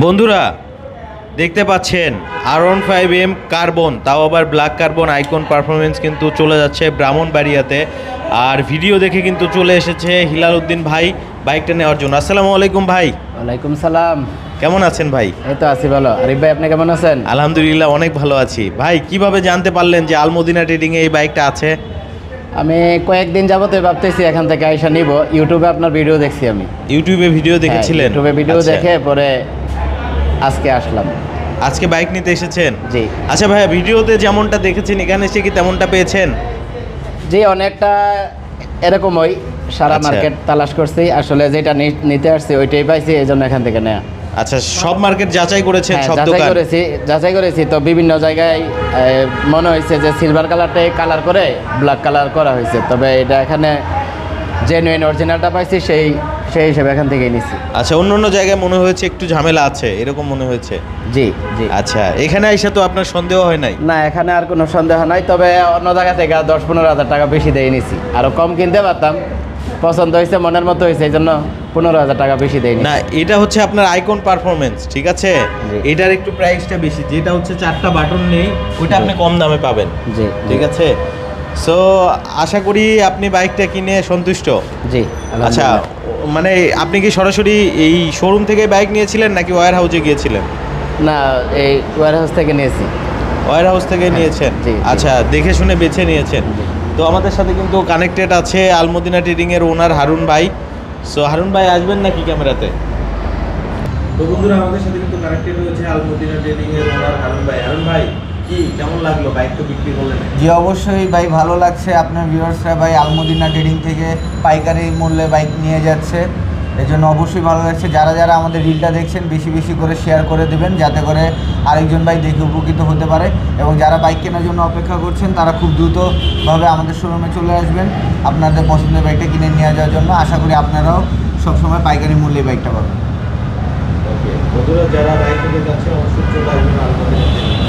বন্ধুরা দেখতে পাচ্ছেন R15M কার্বন, তাও আবার ব্ল্যাক কার্বন আইকন পারফরমেন্স কিন্তু চলে যাচ্ছে ব্রাহ্মণবাড়িয়াতে। আর ভিডিও দেখে কিন্তু চলে এসেছে হিলাল উদ্দিন ভাই বাইকটা নেওয়ার জন্য। আসসালামু আলাইকুম ভাই। ওয়ালাইকুম সালাম। কেমন আছেন ভাই? এই তো আছি ভালো। আরিফ ভাই, আপনি কেমন আছেন? আলহামদুলিল্লাহ অনেক ভালো আছি। ভাই কিভাবে জানতে পারলেন যে আলমদিনা ট্রেডিংয়ে এই বাইকটা আছে? আমি কয়েকদিন যাবতই ভাবতেছি এখান থেকে আইসা নিব। ইউটিউবে আপনার ভিডিও দেখছি আমি। ইউটিউবে ভিডিও দেখেছিলেন? ইউটিউবে ভিডিও আচ্ছা। দেখে পরে আজকে আসলাম। আজকে বাইক নিতে এসেছেন? জি আচ্ছা ভাইয়া, ভিডিওতে যেমনটা দেখেছেন এখানে এসে কি তেমনটা পেয়েছেন? জি, অনেকটা এরকমই। সারা আচ্ছা। মার্কেট তালাশ করছি, আসলে যেটা নিতে আসছি ওইটাই পাইছি, এই জন্য এখান থেকে নেয়া। আচ্ছা, সব মার্কেট যাচাই করেছেন? হ্যাঁ, সব যাচাই দোকান করেছি তো বিভিন্ন জায়গায় মনে হয়েছে যে সিলভার কালারটাই কালার করে ব্ল্যাক কালার করা হয়েছে, তবে এটা এখানে জেনুইন অরিজিনালটা পাইছি, সেই হিসেবে এখান থেকেই নিছি। আচ্ছা, অন্য অন্য জায়গায় মনে হয়েছে একটু ঝামেলা আছে, এরকম মনে হয়েছে? জি জি। আচ্ছা, এখানে এসে তো আপনার সন্দেহ হয় নাই? না, এখানে আর কোনো সন্দেহ নাই, তবে অন্য জায়গা থেকে 10-15 হাজার টাকা বেশি দিয়ে নিছি। আরও কম কিনতে পারতাম, পছন্দ হয়েছে, মনের মতো হয়েছে, এই জন্য 15,000 টাকা বেশি দেয়নি। না, এটা হচ্ছে আপনার আইকন পারফরমেন্স, ঠিক আছে? জি। এটার একটু প্রাইসটা বেশি, যেটা হচ্ছে 4টা বাটন নেই, ওইটা আপনি কম দামে পাবেন। জি ঠিক আছে। সো আশা করি আপনি বাইকটা কিনে সন্তুষ্ট। জি। আচ্ছা, মানে আপনি কি সরাসরি এই শোরুম থেকে বাইক নিয়েছিলেন নাকি ওয়্যার হাউসে গিয়েছিলেন? না, এই ওয়্যার হাউস থেকে নিয়েছি। ওয়্যার হাউস থেকে নিয়েছেন? জি, জি। আচ্ছা, দেখে শুনে বেছে নিয়েছেন। জি। তো আমাদের সাথে কিন্তু কানেক্টেড আছে আলমদিনা ট্রেডিংয়ের ওনার হারুন ভাই। সো হারুন ভাই আসবেন নাকি ক্যামেরাতে? তো বন্ধুরা, আমাদের সাথে কিন্তু কানেক্টেড রয়েছে আলমদিনা ট্রেডিংয়ের ওনার হারুন ভাই। হারুন ভাই, কি কেমন লাগলো বাইক তো বিক্রি করলেন? জি অবশ্যই ভাই, ভালো লাগছে। আপনার ভিউয়ার্সরা ভাই আলমদিনা ট্রেডিং থেকে পাইকারি মূল্যে বাইক নিয়ে যাচ্ছে, এই জন্য অবশ্যই ভালো লাগছে। যারা যারা আমাদের রিলটা দেখছেন বেশি বেশি করে শেয়ার করে দেবেন, যাতে করে আরেকজন ভাই দেখে উপকৃত হতে পারে। এবং যারা বাইক কেনার জন্য অপেক্ষা করছেন তারা খুব দ্রুতভাবে আমাদের শোরুমে চলে আসবেন আপনাদের পছন্দের বাইকটা কিনে নিয়ে যাওয়ার জন্য। আশা করি আপনারাও সবসময় পাইকারি মূল্যে বাইকটা পাবেন। ওকে বন্ধুরা, যারা বাইক কিনতে যাচ্ছে অবশ্যই চলে আসবেন আলমদিনা ট্রেডিং।